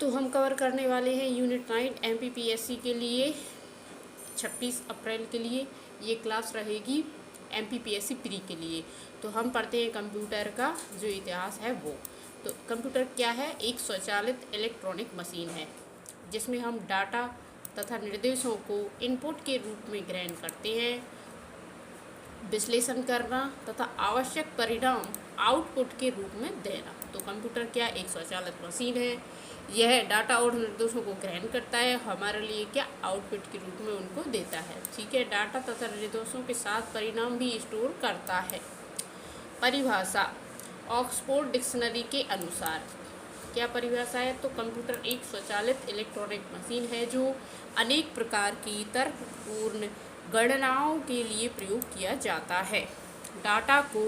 तो हम कवर करने वाले हैं यूनिट 9 एमपीपीएससी के लिए 26 अप्रैल के लिए ये क्लास रहेगी एमपीपीएससी प्री के लिए। तो हम पढ़ते हैं कंप्यूटर का जो इतिहास है वो। तो कंप्यूटर क्या है? एक स्वचालित इलेक्ट्रॉनिक मशीन है जिसमें हम डाटा तथा निर्देशों को इनपुट के रूप में ग्रहण करते हैं, विश्लेषण करना तथा आवश्यक परिणाम आउटपुट के रूप में देना। तो कंप्यूटर क्या? एक स्वचालित मशीन है। यह डाटा और निर्देशों को ग्रहण करता है, हमारे लिए क्या आउटपुट के रूप में उनको देता है। ठीक है, डाटा तथा निर्देशों के साथ परिणाम भी स्टोर करता है। परिभाषा ऑक्सफोर्ड डिक्शनरी के अनुसार क्या परिभाषा है? तो कंप्यूटर एक स्वचालित इलेक्ट्रॉनिक मशीन है जो अनेक प्रकार की तर्कपूर्ण गणनाओं के लिए प्रयोग किया जाता है, डाटा को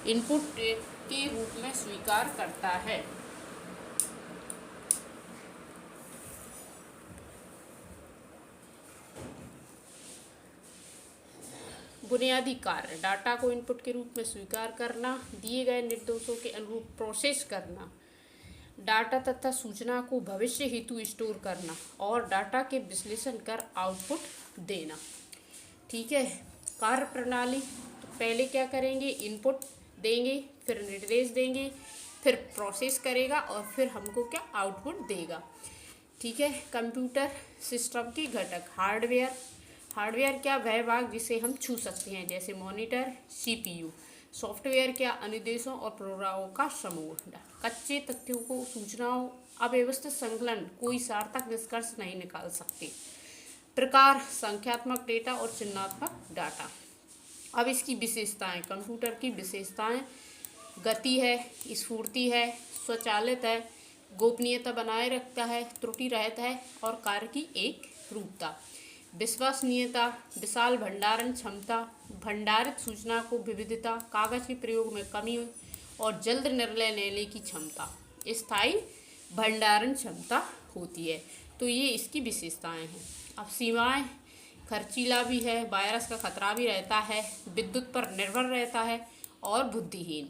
इनपुट के रूप में स्वीकार करता है। बुनियादी कार्य: डाटा को इनपुट के रूप में स्वीकार करना, दिए गए निर्देशों के अनुरूप प्रोसेस करना, डाटा तथा सूचना को भविष्य हेतु स्टोर करना और डाटा के विश्लेषण कर आउटपुट देना। ठीक है, कार्य प्रणाली। तो पहले क्या करेंगे? इनपुट देंगे, फिर निर्देश देंगे, फिर प्रोसेस करेगा और फिर हमको क्या आउटपुट देगा। ठीक है, कंप्यूटर सिस्टम के घटक: हार्डवेयर। हार्डवेयर क्या? वह भाग जिसे हम छू सकते हैं, जैसे मॉनिटर, सीपीयू। सॉफ्टवेयर क्या? अनुदेशों और प्रोग्रामों का समूह। कच्चे तथ्यों को सूचनाओं अव्यवस्थित संकलन कोई सार्थक निष्कर्ष नहीं निकाल सकते। प्रकार: संख्यात्मक डेटा और चिन्हात्मक डाटा। अब इसकी विशेषताएं। कंप्यूटर की विशेषताएं: गति है, स्फूर्ति है, स्वचालित है, गोपनीयता बनाए रखता है, त्रुटि रहित है और कार्य की एक रूपता। विश्वसनीयता, विशाल भंडारण क्षमता, भंडारित सूचना को विविधता, कागज के प्रयोग में कमी और जल्द निर्णय लेने की क्षमता। स्थायी भंडारण क्षमता होती है। तो ये इसकी विशेषताएं हैं। अब सीमाएं: खर्चीला भी है, वायरस का खतरा भी रहता है, विद्युत पर निर्भर रहता है और बुद्धिहीन।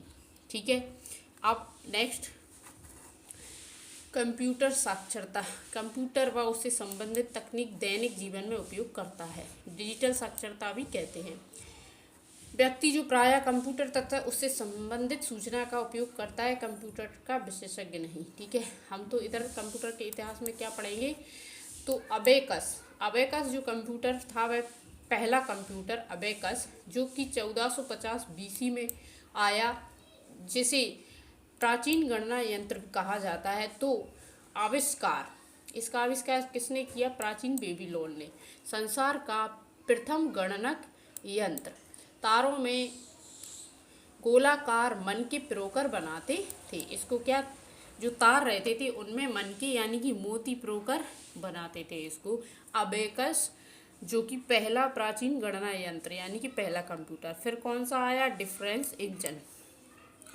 ठीक है, अब नेक्स्ट कंप्यूटर साक्षरता। कंप्यूटर व उससे संबंधित तकनीक दैनिक जीवन में उपयोग करता है, डिजिटल साक्षरता भी कहते हैं। व्यक्ति जो प्रायः कंप्यूटर तथा उससे संबंधित सूचना का उपयोग करता है, कंप्यूटर का विशेषज्ञ नहीं। ठीक है, हम तो इधर कंप्यूटर के इतिहास में क्या पढ़ेंगे? तो अबेकस जो कंप्यूटर था वह पहला कंप्यूटर अबेकस जो कि 1450 बीसी में आया, जिसे प्राचीन गणना यंत्र कहा जाता है। तो इसका आविष्कार किसने किया? प्राचीन बेबीलोन ने। संसार का प्रथम गणनक यंत्र। तारों में गोलाकार मन के पिरोकर बनाते थे। इसको क्या? जो तार रहते थे उनमें मन के यानी कि मोती पिरोकर बनाते थे। इसको अबेकस जो कि पहला प्राचीन गणना यंत्र यानी कि पहला कंप्यूटर। फिर कौन सा आया? Difference engine.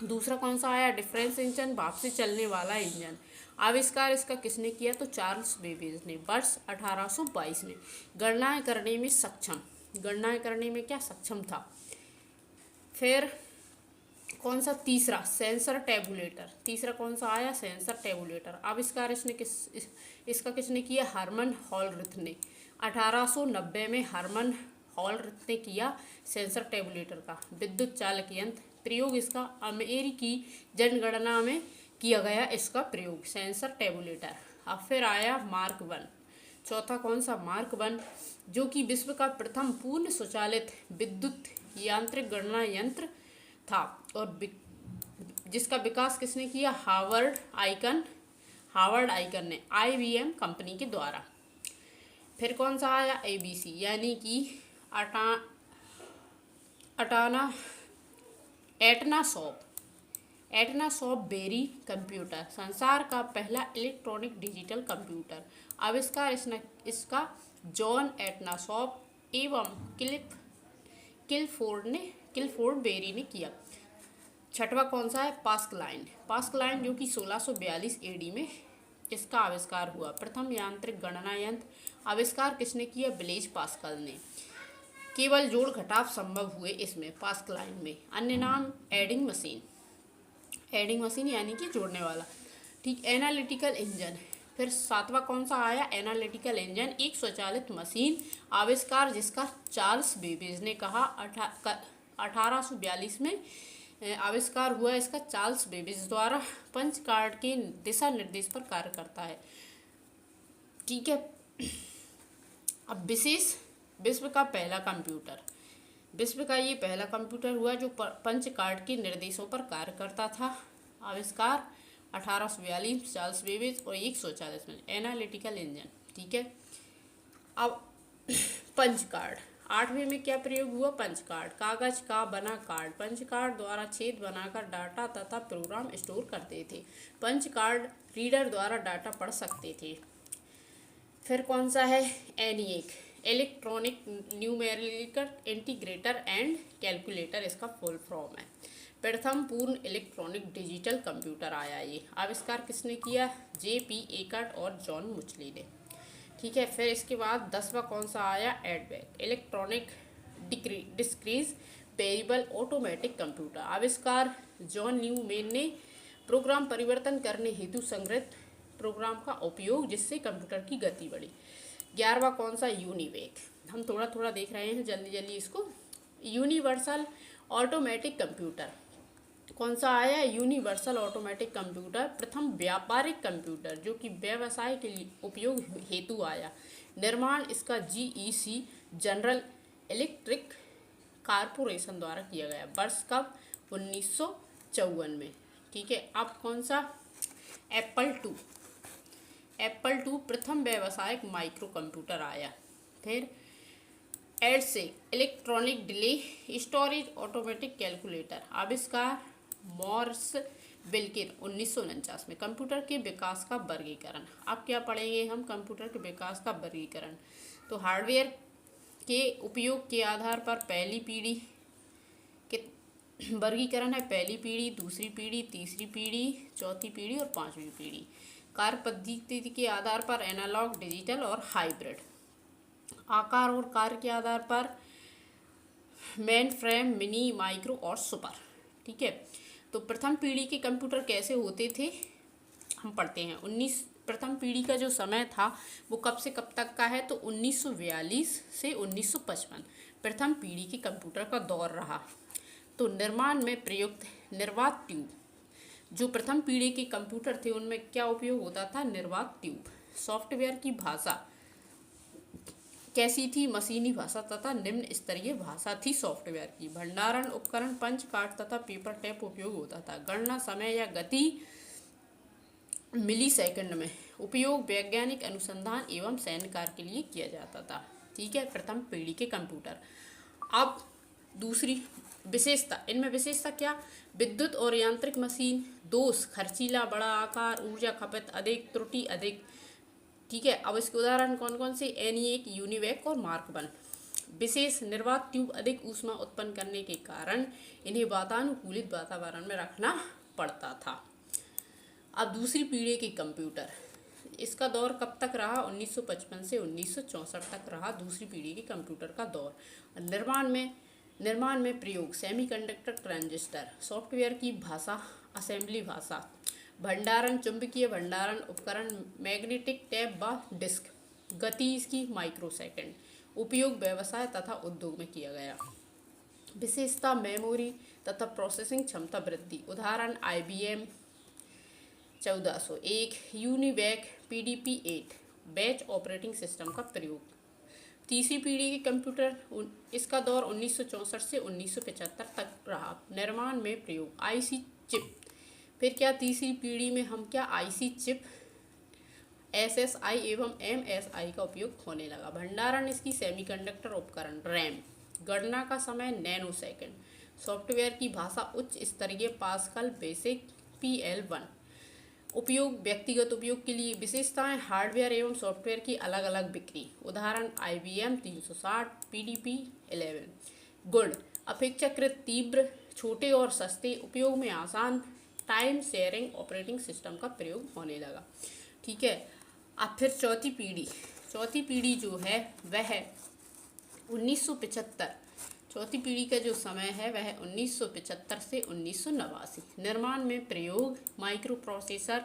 दूसरा कौन सा आया? डिफरेंस इंजन, भाप से चलने वाला इंजन। आविष्कार इसका किसने किया? तो चार्ल्स बेबेज ने वर्ष 1822 में। गणनाएं करने में सक्षम, गणनाएं करने में क्या सक्षम था। फिर कौन सा? तीसरा सेंसर टेबुलेटर। तीसरा कौन सा आया? Sensor tabulator. आविष्कार इसका किसने किया? हरमन हॉलरिथ ने। 1890 में हरमन हॉलरिथ ने किया सेंसर टेबुलेटर का। विद्युत चालक यंत्र। प्रयोग इसका अमेरिकी जनगणना में किया गया, इसका प्रयोग सेंसर टेबुलेटर। अब फिर आया मार्क 1। चौथा कौन सा? मार्क 1 जो कि विश्व का प्रथम पूर्ण स्वचालित विद्युत यांत्रिक गणना यंत्र था और जिसका विकास किसने किया? हावर्ड आइकन ने IBM कंपनी के द्वारा। फिर कौन सा आया? ABC यानी कि एटनासॉफ बेरी कंप्यूटर। संसार का पहला इलेक्ट्रॉनिक डिजिटल कंप्यूटर। आविष्कार इसका जॉन एटनासॉफ एवं किलफोर्ड बेरी ने किया। छठवां कौन सा है? पास्कलाइन जो कि 1642 AD में इसका आविष्कार हुआ। प्रथम यांत्रिक गणना यंत्र। आविष्कार किसने किया? ब्लेज पास्कल ने। केवल जोड़ घटाव संभव हुए इसमें पास्कलाइन में। अन्य नाम एडिंग मशीन यानी कि जोड़ने वाला। ठीक, एनालिटिकल इंजन। फिर सातवां कौन सा आया, एनालिटिकल इंजन, एक स्वचालित मशीन आविष्कार जिसका चार्ल्स बेबेज ने कहा 1842 में आविष्कार हुआ। इसका चार्ल्स बेबेज द्वारा पंच कार्ड के दिशा निर्देश पर कार्य करता है। ठीक है। अब विश्व का पहला कंप्यूटर, विश्व का ये पहला कंप्यूटर हुआ जो पंच कार्ड के निर्देशों पर कार्य करता था। आविष्कार 1842 चार्ल्स बेबेज और 140 में एनालिटिकल इंजन। ठीक है। अब पंच कार्ड, 8वें में क्या प्रयोग हुआ, पंच कार्ड, कागज का बना कार्ड, पंच कार्ड द्वारा छेद बनाकर डाटा तथा प्रोग्राम स्टोर करते थे। पंच कार्ड रीडर द्वारा डाटा पढ़ सकते थे। फिर कौन सा है, ENIAC, electronic numerical integrator and calculator, इसका फुल फॉर्म है। प्रथम पूर्ण इलेक्ट्रॉनिक डिजिटल कंप्यूटर आया। ये आविष्कार किसने किया, J.P. एकर्ट और जॉन मुचली ने। ठीक है। फिर इसके बाद 10वां कौन सा आया, EDVAC, electronic discrete variable automatic computer. आविष्कार जॉन न्यूमैन ने प्रोग्राम परिवर्तन करने हेतु संग्रहित प्रोग्राम का उपयोग जिससे कंप्यूटर की गति बढ़ी। 11वां कौन सा, यूनिवेक, हम थोड़ा थोड़ा देख रहे हैं, जल्दी जल्दी इसको। यूनिवर्सल ऑटोमेटिक कंप्यूटर कौन सा आया, यूनिवर्सल ऑटोमेटिक कंप्यूटर, प्रथम व्यापारिक कंप्यूटर जो कि व्यवसाय के लिए उपयोग हेतु आया। निर्माण इसका GEC जनरल इलेक्ट्रिक कारपोरेशन द्वारा किया गया। वर्ष कब, 1954 में। ठीक है। अब कौन सा, एप्पल टू प्रथम व्यावसायिक माइक्रो कंप्यूटर आया। फिर EDSAC, electronic delay storage automatic calculator. आविष्कार मॉर्स विल्किन 1949 में। कंप्यूटर के विकास का वर्गीकरण, अब क्या पढ़ेंगे हम, कंप्यूटर के विकास का वर्गीकरण। तो हार्डवेयर के उपयोग के आधार पर पहली पीढ़ी के वर्गीकरण है, पहली पीढ़ी, दूसरी पीढ़ी, तीसरी पीढ़ी, चौथी पीढ़ी और पांचवी पीढ़ी। कार्य पद्धति के आधार पर एनालॉग, डिजिटल और हाइब्रिड। आकार और कार्य के आधार पर मेन फ्रेम, मिनी, माइक्रो और सुपर। ठीक है। तो प्रथम पीढ़ी के कंप्यूटर कैसे होते थे हम पढ़ते हैं। प्रथम पीढ़ी का जो समय था वो कब से कब तक का है, तो 1942 से 1955 प्रथम पीढ़ी के कंप्यूटर का दौर रहा। तो निर्माण में प्रयुक्त निर्वात ट्यूब, जो प्रथम पीढ़ी के कंप्यूटर थे उनमें क्या उपयोग होता था, निर्वात ट्यूब। सॉफ्टवेयर की भाषा कैसी थी, मशीनी भाषा तथा निम्न स्तरीय भाषा थी सॉफ्टवेयर की। भंडारण उपकरण पंच कार्ड तथा पेपर टेप उपयोग होता था। गणना समय या गति मिली सेकंड में। उपयोग वैज्ञानिक अनुसंधान एवं सैन्य कार्य के लिए किया जाता था। ठीक है। प्रथम पीढ़ी के कंप्यूटर। अब दूसरी विशेषता, इनमें विशेषता क्या, विद्युत और यांत्रिक मशीन, दोष, खर्चीला, बड़ा आकार, ऊर्जा खपत अधिक, त्रुटि अधिक। ठीक है। अब इसके उदाहरण कौन कौन से, एनिएक, यूनिवेक और मार्क 1। विशेष, निर्वात ट्यूब अधिक ऊष्मा उत्पन्न करने के कारण इन्हें वातानुकूलित वातावरण में रखना पड़ता था। अब दूसरी पीढ़ी के कंप्यूटर, इसका दौर कब तक रहा, 1955 से 1964 तक रहा दूसरी पीढ़ी के कंप्यूटर का दौर। निर्माण में प्रयोग, सेमीकंडक्टर ट्रांजिस्टर, सॉफ्टवेयर की भाषा असेंबली भाषा, भंडारण, चुंबकीय भंडारण उपकरण, मैग्नेटिक टेप व डिस्क, गति इसकी माइक्रोसेकंड। उपयोग व्यवसाय तथा उद्योग में किया गया। विशेषता, मेमोरी तथा प्रोसेसिंग क्षमता वृद्धि। उदाहरण IBM 1401, UNIVAC, PDP-8, batch operating system का प्रयोग। तीसरी पीढ़ी के कंप्यूटर, इसका दौर 1964 से 1975 तक रहा। निर्माण में प्रयोग, IC चिप। फिर क्या, तीसरी पीढ़ी में हम क्या, IC चिप, SSI एवं MSI का उपयोग होने लगा। भंडारण इसकी सेमीकंडक्टर उपकरण, रैम। गणना का समय नैनो सेकंड। सॉफ्टवेयर की भाषा उच्च स्तरीय पास्कल, बेसिक, PL1। उपयोग, व्यक्तिगत उपयोग के लिए। विशेषताएं, हार्डवेयर एवं सॉफ्टवेयर की अलग अलग बिक्री। उदाहरण IBM 360, PDP-11। गुण, अपेक्षाकृत तीव्र, छोटे और सस्ते, उपयोग में आसान, टाइम शेयरिंग ऑपरेटिंग सिस्टम का प्रयोग होने लगा। ठीक है। अब फिर चौथी पीढ़ी जो है वह 1975, चौथी पीढ़ी का जो समय है वह 1975 से 1989। निर्माण में प्रयोग, माइक्रो प्रोसेसर,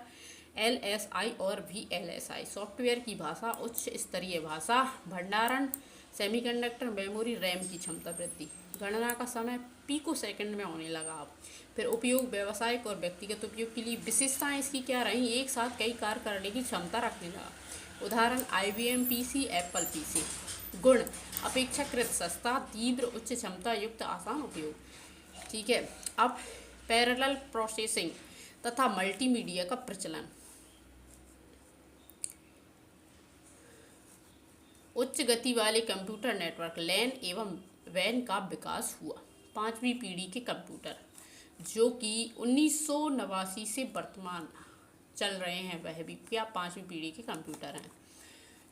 LSI और VLSI। सॉफ्टवेयर की भाषा, उच्च स्तरीय भाषा, भंडारण, सेमीकंडक्टर, मेमोरी, रैम की क्षमता वृद्धि। गणना का समय पिको सेकंड में होने लगा अब। फिर उपयोग, व्यावसायिक और व्यक्तिगत उपयोग के लिए विशेषताएं इसकी क्या रही, एक साथ कई कार्य करने की क्षमता रखने लगा। उदाहरण IBM PC, एप्पल PC। गुण, अपेक्षाकृत सस्ता, तीव्र, उच्च क्षमता युक्त, आसान उपयोग। ठीक है। अब पैरेलल प्रोसेसिंग तथा मल्टीमीडिया का प्रचलन। उच्च गति वाले कंप्यूटर नेटवर्क लैन एवं वैन का विकास हुआ। पांचवी पीढ़ी के कंप्यूटर जो कि 1989 से वर्तमान चल रहे हैं, वह भी क्या पांचवी पीढ़ी के कंप्यूटर हैं।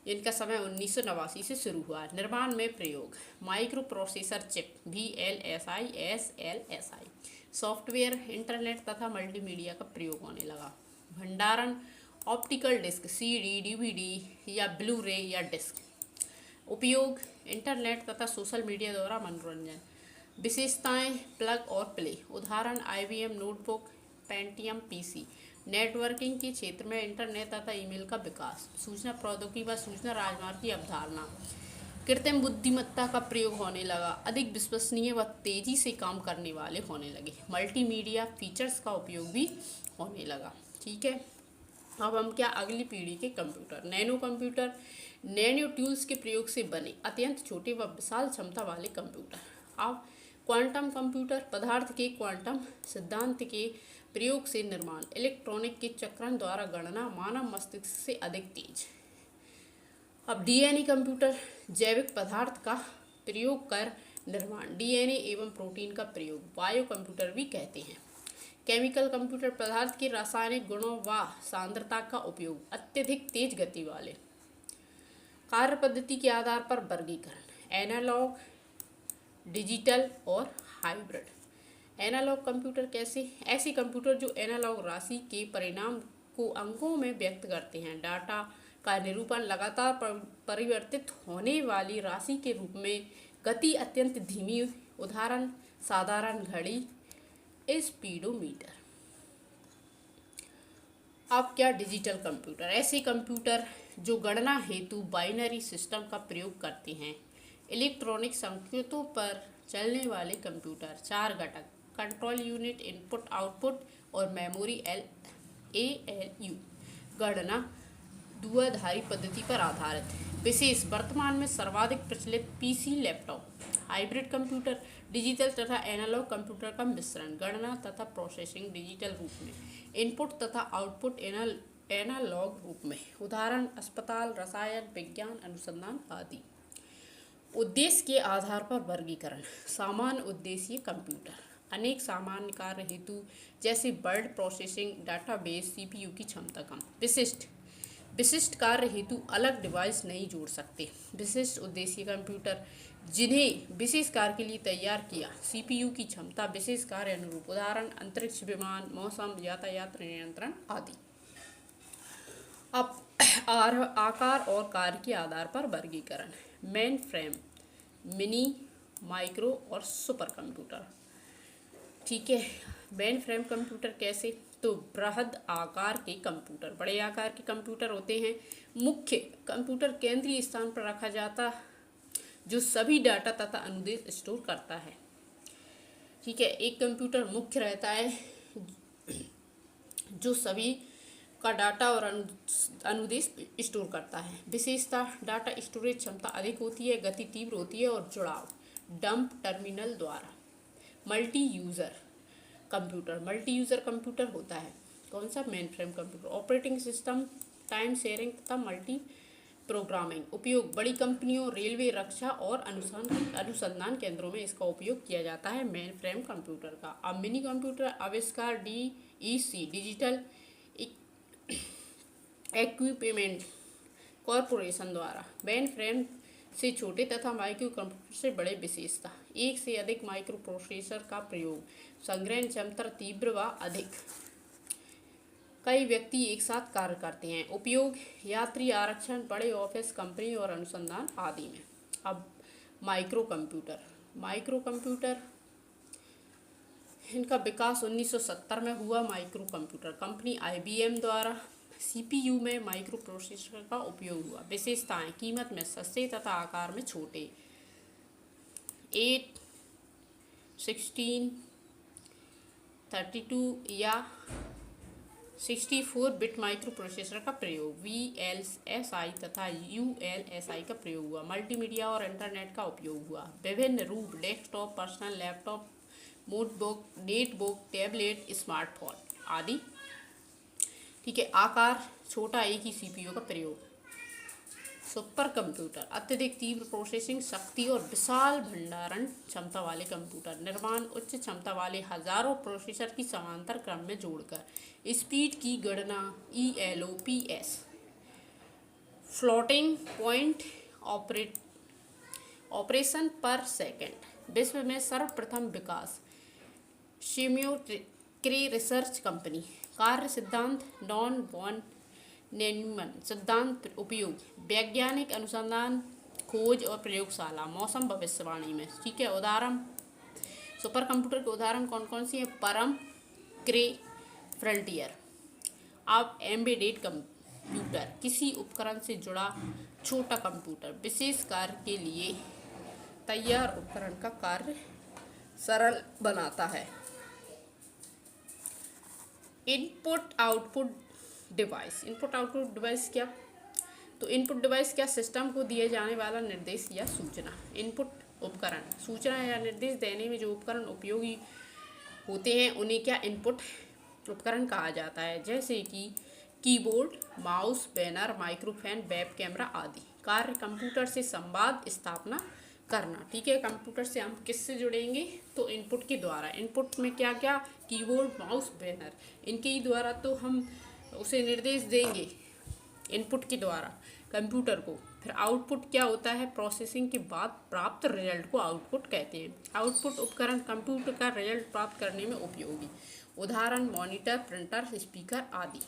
इनका समय 1989 से शुरू हुआ। निर्माण में प्रयोग, micro processor chip VLSI SLSI। Software, internet तथा मल्टीमीडिया का प्रयोग होने लगा। भंडारण, ऑप्टिकल डिस्क CD, DVD या ब्लू रे या डिस्क। उपयोग, इंटरनेट तथा सोशल मीडिया द्वारा मनोरंजन। विशेषताएं, प्लग और प्ले। उदाहरण IBM notebook, Pentium PC। Networking के क्षेत्र में इंटरनेट तथा ईमेल का विकास। सूचना प्रौद्योगिकी व सूचना राजमार्ग की अवधारणा। कृत्रिम बुद्धिमत्ता का प्रयोग होने लगा, अधिक विश्वसनीय व तेजी से काम करने वाले होने लगे। मल्टीमीडिया फीचर्स का उपयोग भी होने लगा। ठीक है। अब हम क्या, अगली पीढ़ी के कंप्यूटर। नैनो कंप्यूटर, नैनो ट्यूल्स के प्रयोग से बने अत्यंत छोटे व विशाल क्षमता वाले कंप्यूटर। अब क्वांटम कंप्यूटर, पदार्थ के क्वांटम सिद्धांत के प्रयोग से निर्माण, इलेक्ट्रॉनिक के चक्रण द्वारा गणना, मानव मस्तिष्क से अधिक तेज। अब DNA कंप्यूटर, जैविक पदार्थ का प्रयोग कर निर्माण, DNA एवं प्रोटीन का प्रयोग, बायो कंप्यूटर भी कहते हैं। केमिकल कंप्यूटर, पदार्थ के रासायनिक गुणों व सांद्रता का उपयोग, अत्यधिक तेज गति वाले। कार्य पद्धति के आधार पर वर्गीकरण, एनालॉग, डिजिटल और हाइब्रिड। एनालॉग कंप्यूटर कैसे, ऐसे कंप्यूटर जो एनालॉग राशि के परिणाम को अंकों में व्यक्त करते हैं। डाटा का निरूपण लगातार परिवर्तित होने वाली राशि के रूप में, गति अत्यंत धीमी। उदाहरण साधारण घड़ी, स्पीडोमीटर। अब क्या, डिजिटल कंप्यूटर, ऐसे कंप्यूटर जो गणना हेतु बाइनरी सिस्टम का प्रयोग करते हैं। इलेक्ट्रॉनिक संकेतों पर चलने वाले कंप्यूटर, चार घटक, कंट्रोल यूनिट, इनपुट आउटपुट और मेमोरी ALU। गणना द्विआधारी पद्धति पर आधारित। विशेष, वर्तमान में सर्वाधिक प्रचलित PC, laptop. Hybrid computer, digital तथा एनालॉग कंप्यूटर का मिश्रण, गणना तथा प्रोसेसिंग डिजिटल रूप में, इनपुट तथा आउटपुट एनालॉग रूप में। उदाहरण अस्पताल, रसायन विज्ञान अनुसंधान आदि। उद्देश्य के आधार पर वर्गीकरण, सामान्य उद्देश्य कंप्यूटर, अनेक सामान्य कार्य हेतु जैसे वर्ड प्रोसेसिंग, डाटाबेस, CPU की क्षमता कम। विशिष्ट कार्य हेतु अलग डिवाइस नहीं जोड़ सकते। विशिष्ट उद्देश्य कंप्यूटर, जिन्हें विशेष कार्य के लिए तैयार किया, CPU की क्षमता विशेष कार्य अनुरूप। उदाहरण अंतरिक्ष विमान, मौसम, यातायात नियंत्रण आदि। अब आकार और कार्य के आधार पर वर्गीकरण, मेन फ्रेम, मिनी, माइक्रो और सुपर कंप्यूटर। ठीक है। मेन फ्रेम कंप्यूटर कैसे, तो बृहद आकार के कंप्यूटर, बड़े आकार के कंप्यूटर होते हैं। मुख्य कंप्यूटर केंद्रीय स्थान पर रखा जाता, जो सभी डाटा तथा अनुदेश स्टोर करता है। ठीक है। एक कंप्यूटर मुख्य रहता है जो सभी का डाटा और अनुदेश स्टोर करता है। विशेषता, डाटा स्टोरेज क्षमता अधिक होती है, गति तीव्र होती है और जुड़ाव डंप टर्मिनल द्वारा। मल्टी यूज़र कंप्यूटर होता है। कौन सा, main frame computer. Operating system, time sharing तथा मल्टी प्रोग्रामिंग। उपयोग, बड़ी कंपनियों, रेलवे, रक्षा और अनुसंधान केंद्रों में इसका उपयोग किया जाता है मेन फ्रेम कंप्यूटर का। अब मिनी कंप्यूटर आविष्कार DEC, डिजिटल इक्विपमेंट कॉरपोरेशन द्वारा। मेन फ्रेम से छोटे तथा माइक्रो कंप्यूटर से बड़े। विशेषता, एक से अधिक माइक्रो प्रोसेसर का प्रयोग, संग्रहण क्षमता तीव्र व अधिक, कई व्यक्ति एक साथ कार्य करते हैं। उपयोग, यात्री आरक्षण, बड़े ऑफिस, कंपनी और अनुसंधान आदि में। अब माइक्रो कंप्यूटर, इनका विकास 1970 में हुआ। माइक्रो कंप्यूटर कंपनी IBM द्वारा सीपीयू में माइक्रो प्रोसेसर का उपयोग हुआ। विशेषताएं: कीमत में सस्ते तथा आकार में छोटे, 8, 16, 32 या 64 बिट माइक्रो प्रोसेसर का प्रयोग, VLSI तथा ULSI का प्रयोग हुआ। मल्टीमीडिया और इंटरनेट का उपयोग हुआ। विभिन्न रूप: desktop, personal laptop, notebook, tablet, smartphone आदि। ठीक है। आकार छोटा, एक ही सीपीयू का प्रयोग। सुपर कंप्यूटर: अत्यधिक तीव्र प्रोसेसिंग शक्ति और विशाल भंडारण क्षमता वाले कंप्यूटर। निर्माण: उच्च क्षमता वाले हजारों प्रोसेसर की समांतर क्रम में जोड़कर। स्पीड की गणना ELOPS, फ्लोटिंग पॉइंट ऑपरेशन पर सेकेंड। विश्व में सर्वप्रथम विकास, सिम्योक्रे रिसर्च कंपनी। कार्य सिद्धांत, डॉन वॉन न्यूमैन सिद्धांत उपयोग, वैज्ञानिक अनुसंधान, खोज और प्रयोगशाला। मौसम भविष्यवाणी में। ठीक है। उदाहरण: सुपर कंप्यूटर के उदाहरण कौन कौन सी हैं? परम, क्रे, फ्रंटियर। अब एम्बेडेड कंप्यूटर, किसी उपकरण से जुड़ा छोटा कंप्यूटर, विशेष कार्य के लिए तैयार उपकरण का कार्य सरल बनाता है। Input output device. Input output device क्या? तो इनपुट डिवाइस क्या? सिस्टम को दिए जाने वाला निर्देश या सूचना। इनपुट उपकरण, सूचना या निर्देश देने में जो उपकरण उपयोगी होते हैं उन्हें क्या? इनपुट उपकरण कहा जाता है। जैसे कि keyboard, mouse, banner, microphone, web camera आदि। कार्य: कंप्यूटर से संवाद स्थापना करना। ठीक है। कंप्यूटर से हम किससे जुड़ेंगे? तो इनपुट के द्वारा। इनपुट में क्या क्या? कीबोर्ड, माउस, बैनर, इनके ही द्वारा तो हम उसे निर्देश देंगे इनपुट के द्वारा कंप्यूटर को। फिर आउटपुट क्या होता है? प्रोसेसिंग के बाद प्राप्त रिजल्ट को आउटपुट कहते हैं। आउटपुट उपकरण कंप्यूटर का रिजल्ट प्राप्त करने में उपयोगी। उदाहरण: मॉनिटर, प्रिंटर, स्पीकर आदि।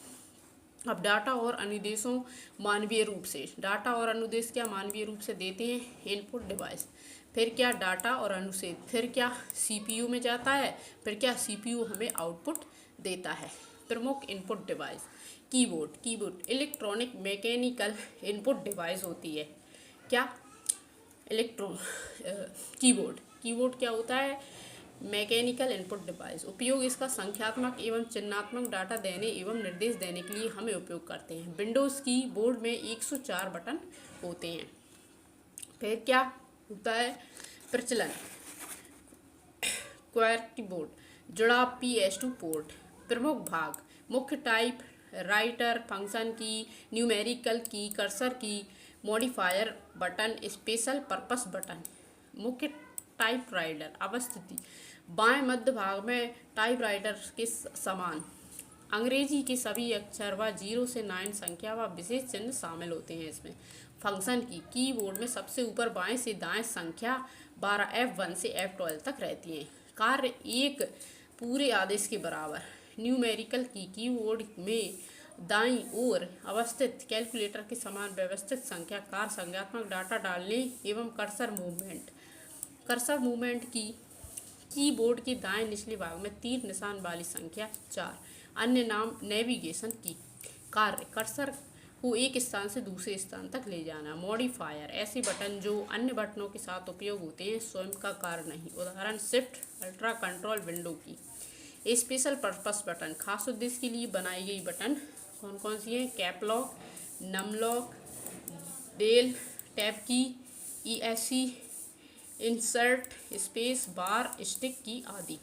अब डाटा और अनुदेशों मानवीय रूप से। डाटा और अनुदेश क्या मानवीय रूप से देते हैं? Input device. फिर क्या? डाटा और अनुदेश। फिर क्या? सीपीयू में जाता है। फिर क्या? सीपीयू हमें आउटपुट देता है। प्रमुख input device: keyboard. Keyboard electronic mechanical input device होती है। क्या? कीबोर्ड। कीबोर्ड क्या होता है? Mechanical input device. उपयोग: इसका संख्यात्मक एवं चिन्हात्मक डाटा देने एवं निर्देश देने के लिए हमें उपयोग करते हैं। विंडोज़ की बोर्ड में 104 बटन होते हैं। फिर क्या होता है? प्रचलन: क्वार्टी बोर्ड, जुड़ाव PS2 पोर्ट। प्रमुख भाग: मुख्य टाइप राइटर, फंक्शन की, न्यूमेरिकल की, कर्सर की, modifier button, special purpose button. मुख्य टाइपराइटर अवस्थिति: बाएं मध्य भाग में टाइपराइटर के समान। अंग्रेजी के सभी अक्षर व 0 से 9 संख्या व विशेष चिन्ह शामिल होते हैं इसमें। फंक्शन की: कीबोर्ड में सबसे ऊपर बाएं से दाएं संख्या 12 F1 से F12 तक रहती हैं। कार्य: एक पूरे आदेश के बराबर। न्यूमेरिकल की: कीबोर्ड में दाईं ओर अवस्थित कैलकुलेटर के समान व्यवस्थित संख्या कार संख्यात्मक डाटा डालने एवं कर्सर मूवमेंट। कर्सर मूवमेंट की: कीबोर्ड के दाएं निचले भाग में तीर निशान वाली संख्या 4। अन्य नाम नेविगेशन की। कार्य: कर्सर को एक स्थान से दूसरे स्थान तक ले जाना। मॉडिफायर: ऐसे बटन जो अन्य बटनों के साथ उपयोग होते हैं, स्वयं का कार्य नहीं। उदाहरण: शिफ्ट, अल्ट्रा, कंट्रोल विंडो की। स्पेशल पर्पस बटन: खास उद्देश्य के लिए बनाई गई बटन कौन कौन सी हैं? Cap lock, num lock, del tab key, ESC, insert, space bar, stick key आदि।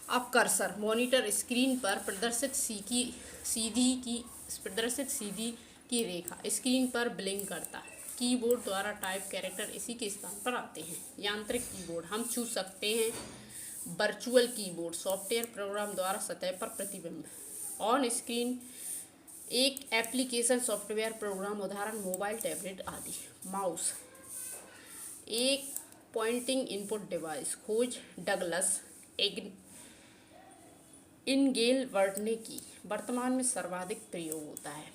अब कर्सर: मॉनिटर स्क्रीन पर प्रदर्शित सीधी की रेखा स्क्रीन पर ब्लिंक करता है। कीबोर्ड द्वारा टाइप कैरेक्टर इसी के स्थान पर आते हैं। यांत्रिक कीबोर्ड: हम छू सकते हैं। वर्चुअल कीबोर्ड: सॉफ्टवेयर प्रोग्राम द्वारा सतह पर प्रतिबिंब। ऑन स्क्रीन: एक एप्लीकेशन सॉफ्टवेयर प्रोग्राम, उदाहरण मोबाइल, टैबलेट आदि। माउस: एक पॉइंटिंग इनपुट डिवाइस। खोज: डगलस इनगेल वर्टने की। वर्तमान में सर्वाधिक प्रयोग होता है।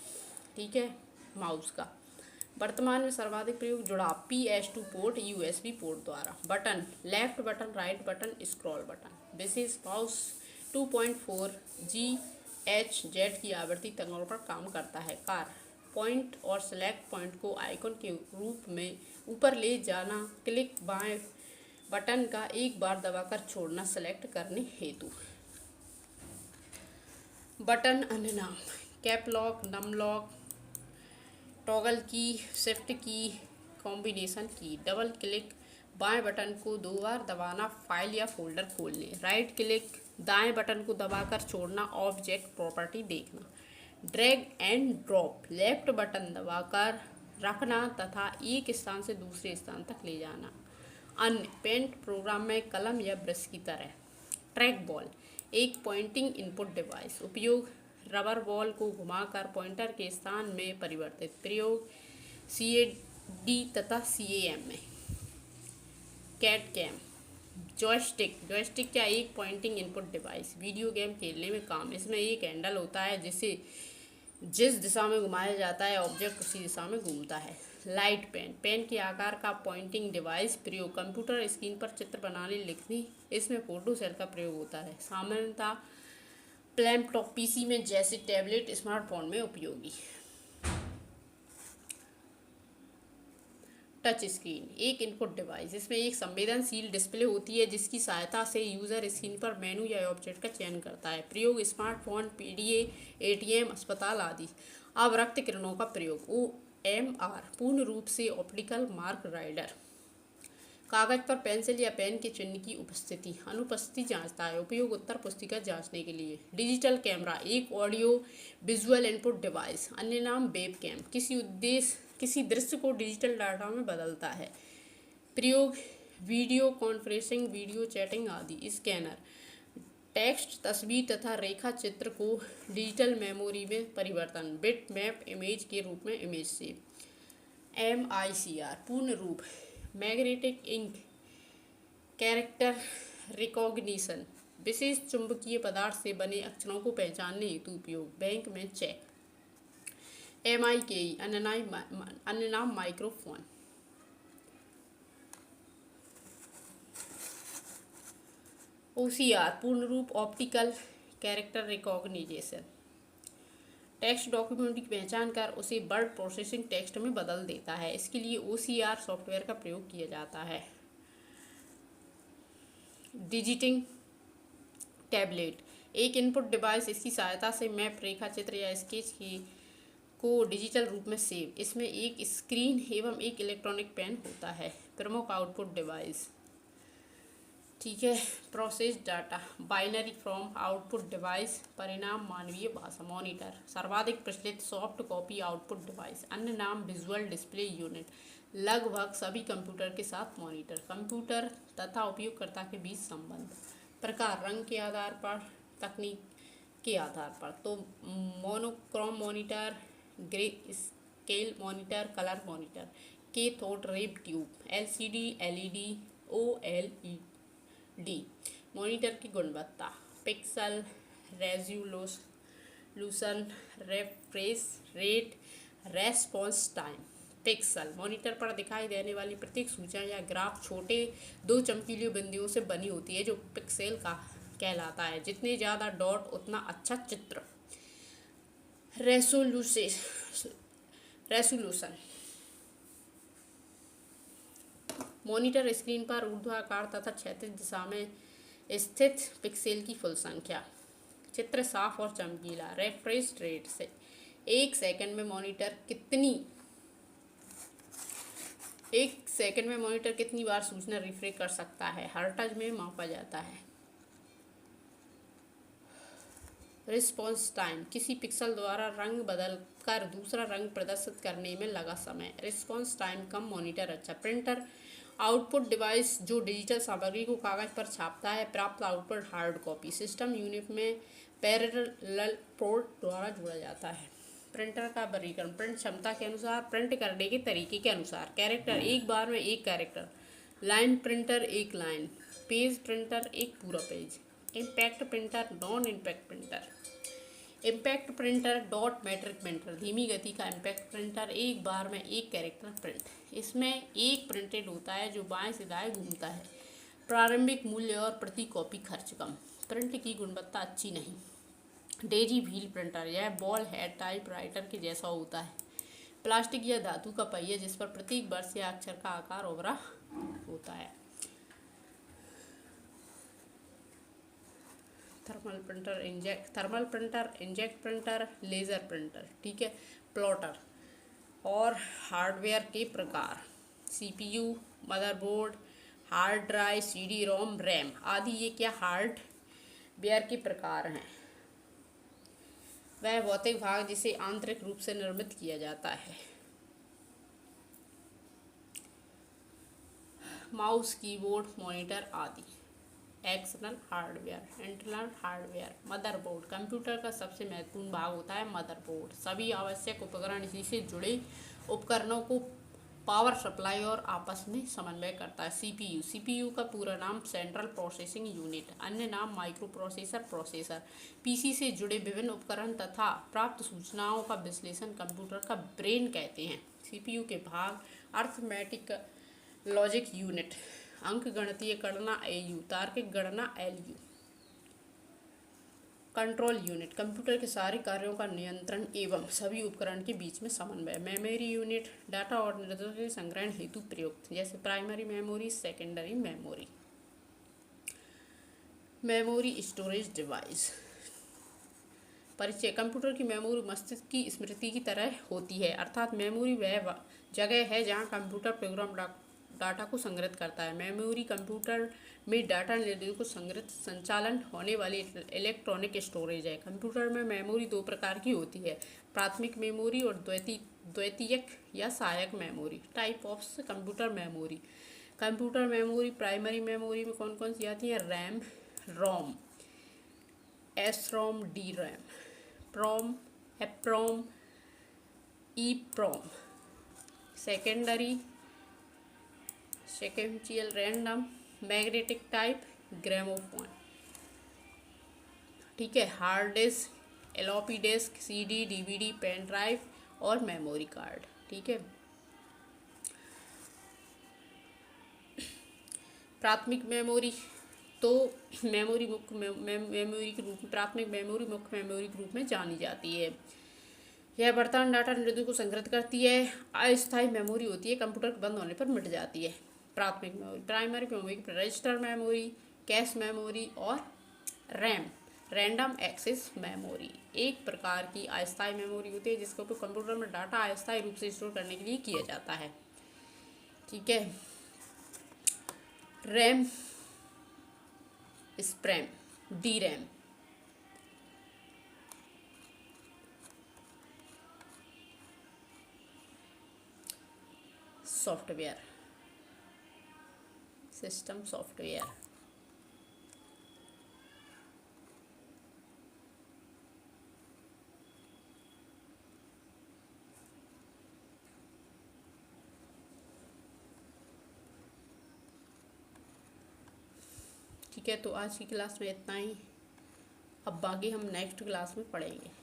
ठीक है। माउस का वर्तमान में सर्वाधिक प्रयोग जुड़ाव PS2 पोर्ट, USB पोर्ट द्वारा। Button: left button, right button, scroll button. विशेष: माउस 2.4G एच जेड की आवर्ती तरंगों पर काम करता है। कार पॉइंट और सेलेक्ट पॉइंट को आइकन के रूप में ऊपर ले जाना, क्लिक बाएं बटन का एक बार दबाकर छोड़ना सेलेक्ट करने हेतु। बटन अन्य नाम cap lock, num lock, toggle key, shift key, combination key. Double click बाएं बटन को 2 बार दबाना फाइल या फोल्डर खोलने। राइट क्लिक दाएं बटन को दबाकर छोड़ना ऑब्जेक्ट प्रॉपर्टी देखना। Drag and drop left button दबाकर रखना तथा एक स्थान से दूसरे स्थान तक ले जाना। अन्य पेंट प्रोग्राम में कलम या ब्रश की तरह। ट्रैक बॉल एक पॉइंटिंग इनपुट डिवाइस। उपयोग रबर बॉल को घुमाकर पॉइंटर के स्थान में परिवर्तित। प्रयोग CAD तथा CAM में। कैट कैम जॉयस्टिक या एक pointing input device. Video game खेलने में काम। इसमें एक हैंडल होता है जिसे जिस दिशा में घुमाया जाता है ऑब्जेक्ट उसी दिशा में घूमता है। लाइट पेन के आकार का पॉइंटिंग डिवाइस। प्रयोग कंप्यूटर स्क्रीन पर चित्र बनाने लिखने, इसमें फोटो सेल का प्रयोग होता है। सामान्यतः लैपटॉप PC में जैसे टैबलेट स्मार्टफोन में उपयोगी। टच स्क्रीन एक इनपुट डिवाइस। इसमें एक संवेदनशील डिस्प्ले होती है जिसकी सहायता से यूजर स्क्रीन पर मेनू या ऑब्जेक्ट का चयन करता है। प्रयोग स्मार्टफोन, PDA, ATM, अस्पताल आदि। अवरक्त किरणों का प्रयोग OMR पूर्ण रूप से ऑप्टिकल मार्क राइडर। कागज पर पेंसिल या पेन के चिन्ह की उपस्थिति अनुपस्थिति जांचता है। उपयोग उत्तर पुस्तिका जांचने के लिए। डिजिटल कैमरा एक ऑडियो विजुअल इनपुट डिवाइस, अन्य नाम वेब कैम, किसी दृश्य को डिजिटल डाटा में बदलता है। प्रयोग वीडियो कॉन्फ्रेंसिंग, वीडियो चैटिंग आदि। स्कैनर टेक्स्ट, तस्वीर तथा रेखा चित्र को डिजिटल मेमोरी में परिवर्तन। बिट मैप इमेज के रूप में इमेज सेव। MICR पूर्ण रूप मैग्नेटिक इंक कैरेक्टर रिकॉग्निशन विशेष चुंबकीय पदार्थ से बने अक्षरों को पहचानने हेतु उपयोग। बैंक में चेक। MIKE अन्य नाम माइक्रोफोन। OCR पूर्ण रूप optical character recognition text document की पहचान कर उसे वर्ड प्रोसेसिंग टेक्स्ट में बदल देता है। इसके लिए OCR सॉफ्टवेयर का प्रयोग किया जाता है। डिजिटिंग टैबलेट एक इनपुट डिवाइस। इसकी सहायता से मैप, रेखा चित्र या स्केच को डिजिटल रूप में सेव। इसमें एक स्क्रीन एवं एक इलेक्ट्रॉनिक पेन होता है। प्रमुख आउटपुट डिवाइस ठीक है। Process data binary from output device. परिणाम मानवीय भाषा। मॉनिटर सर्वाधिक प्रचलित सॉफ्ट कॉपी आउटपुट डिवाइस, अन्य नाम विजुअल डिस्प्ले यूनिट। लगभग सभी कंप्यूटर के साथ मॉनिटर। कंप्यूटर तथा उपयोगकर्ता के बीच संबंध। प्रकार रंग के आधार पर, तकनीक के आधार पर। तो monochrome monitor, grey scale monitor, colour monitor. Cathode ray tube, LCD, LED, OLED। Monitor की गुणवत्ता pixel, resolution, refresh rate, response time. Pixel monitor पर दिखाई देने वाली प्रत्येक सूचना या ग्राफ छोटे 2 चमकीले बिंदुओं से बनी होती है जो पिक्सेल का कहलाता है। जितने ज़्यादा डॉट उतना अच्छा चित्र। रेसोल्यूशन मॉनिटर स्क्रीन पर ऊर्ध्वाधर तथा क्षैतिज दिशा में स्थित पिक्सेल की कुल संख्या। चित्र साफ और चमकीला। रिफ्रेश रेट से एक सेकंड में मॉनिटर कितनी बार सूचना रिफ्रेश कर सकता है, हर्ट्ज में मापा जाता है। रिस्पॉन्स टाइम किसी पिक्सल द्वारा रंग बदलकर दूसरा रंग प्रदर्शित करने में लगा समय। रिस्पॉन्स टाइम कम, मॉनिटर अच्छा। प्रिंटर आउटपुट डिवाइस जो डिजिटल सामग्री को कागज पर छापता है। प्राप्त output hard copy. System unit में पैरेलल पोर्ट द्वारा जोड़ा जाता है। प्रिंटर का वर्गीकरण प्रिंट क्षमता के अनुसार, प्रिंट करने के तरीके के अनुसार। कैरेक्टर एक बार में एक कैरेक्टर। लाइन प्रिंटर एक लाइन। पेज प्रिंटर एक पूरा page. Impact printer, non impact printer. Impact printer dot matric printer धीमी गति का इम्पैक्ट प्रिंटर एक बार में एक कैरेक्टर प्रिंट। इसमें एक प्रिंटेड होता है जो बाएं से दाएं घूमता है। प्रारंभिक मूल्य और प्रति कॉपी खर्च कम। प्रिंट की गुणवत्ता अच्छी नहीं। डेजी व्हील प्रिंटर, यह बॉल हेड टाइपराइटर के जैसा होता है, प्लास्टिक या धातु का पहिया जिस पर प्रतीक वर्ष या अक्षर का आकार उभरा होता है। Thermal printer, inject printer, laser printer, ठीक है। प्लॉटर और हार्डवेयर के प्रकार, CPU, motherboard, hard drive, CD ROM, RAM आदि ये क्या हार्डवेयर के प्रकार हैं। वह भौतिक भाग जिसे आंतरिक रूप से निर्मित किया जाता है। माउस, कीबोर्ड, मॉनिटर आदि। External hardware, internal hardware. Motherboard, computer का सबसे महत्वपूर्ण भाग होता है मदरबोर्ड। सभी आवश्यक उपकरण इसी से जुड़े उपकरणों को पावर सप्लाई और आपस में समन्वय करता है। सीपीयू, सीपीयू का पूरा नाम सेंट्रल प्रोसेसिंग यूनिट, अन्य नाम माइक्रो प्रोसेसर, प्रोसेसर। पीसी से जुड़े विभिन्न उपकरण तथा प्राप्त सूचनाओं का विश्लेषण कंप्यूटर का ब्रेन कहते हैं। सीपीयू के भाग, अर्थमेटिक लॉजिक यूनिट, अंक गणितीय गणना एयू, तार्किक गणना एलयू। कंट्रोल यूनिट, कंप्यूटर के सारे कार्यों का नियंत्रण एवं सभी उपकरण के बीच में समन्वय। मेमोरी यूनिट, डाटा और निर्देशों के संग्रहण हेतु प्रयुक्त, जैसे primary memory, secondary memory. Memory storage device. परिचय, कंप्यूटर की मेमोरी मस्तिष्क की स्मृति की तरह होती है, अर्थात मेमोरी वह जगह है जहां कंप्यूटर प्रोग्राम डाटा को संग्रहित करता है। मेमोरी कंप्यूटर में डाटा निर्देशों को संग्रहित संचालन होने वाली इलेक्ट्रॉनिक स्टोरेज है। कंप्यूटर में मेमोरी दो प्रकार की होती है, प्राथमिक मेमोरी और द्वितीयक या सहायक मेमोरी। Type of computer memory. Computer memory primary memory में कौन कौन सी आती है? RAM, ROM, SROM, D RAM, PROM, EPROM, EPROM. Secondary, sequential random, magnetic type, gramophone, ठीक है। Hard disk, LOP disk, CD, DVD, pen drive और मेमोरी कार्ड, ठीक है। प्राथमिक मेमोरी, तो मेमोरी मुख्य मेमोरी के रूप में, प्राथमिक मेमोरी मुख्य मेमोरी के रूप में जानी जाती है। यह वर्तमान डाटा निर्देशों को संग्रहित करती है। अस्थायी मेमोरी होती है, कंप्यूटर बंद होने पर मिट जाती है। प्राथमिक memory, primary memory, register memory, cache memory और रैम, रैंडम एक्सेस मेमोरी। एक प्रकार की अस्थायी मेमोरी होती है जिसका उपयोग कंप्यूटर में डाटा अस्थायी रूप से स्टोर करने के लिए किया जाता है, ठीक है। RAM, SRAM, D RAM. Software, system software. ठीक है, तो आज की क्लास में इतना ही। अब बाकी हम नेक्स्ट क्लास में पढ़ेंगे।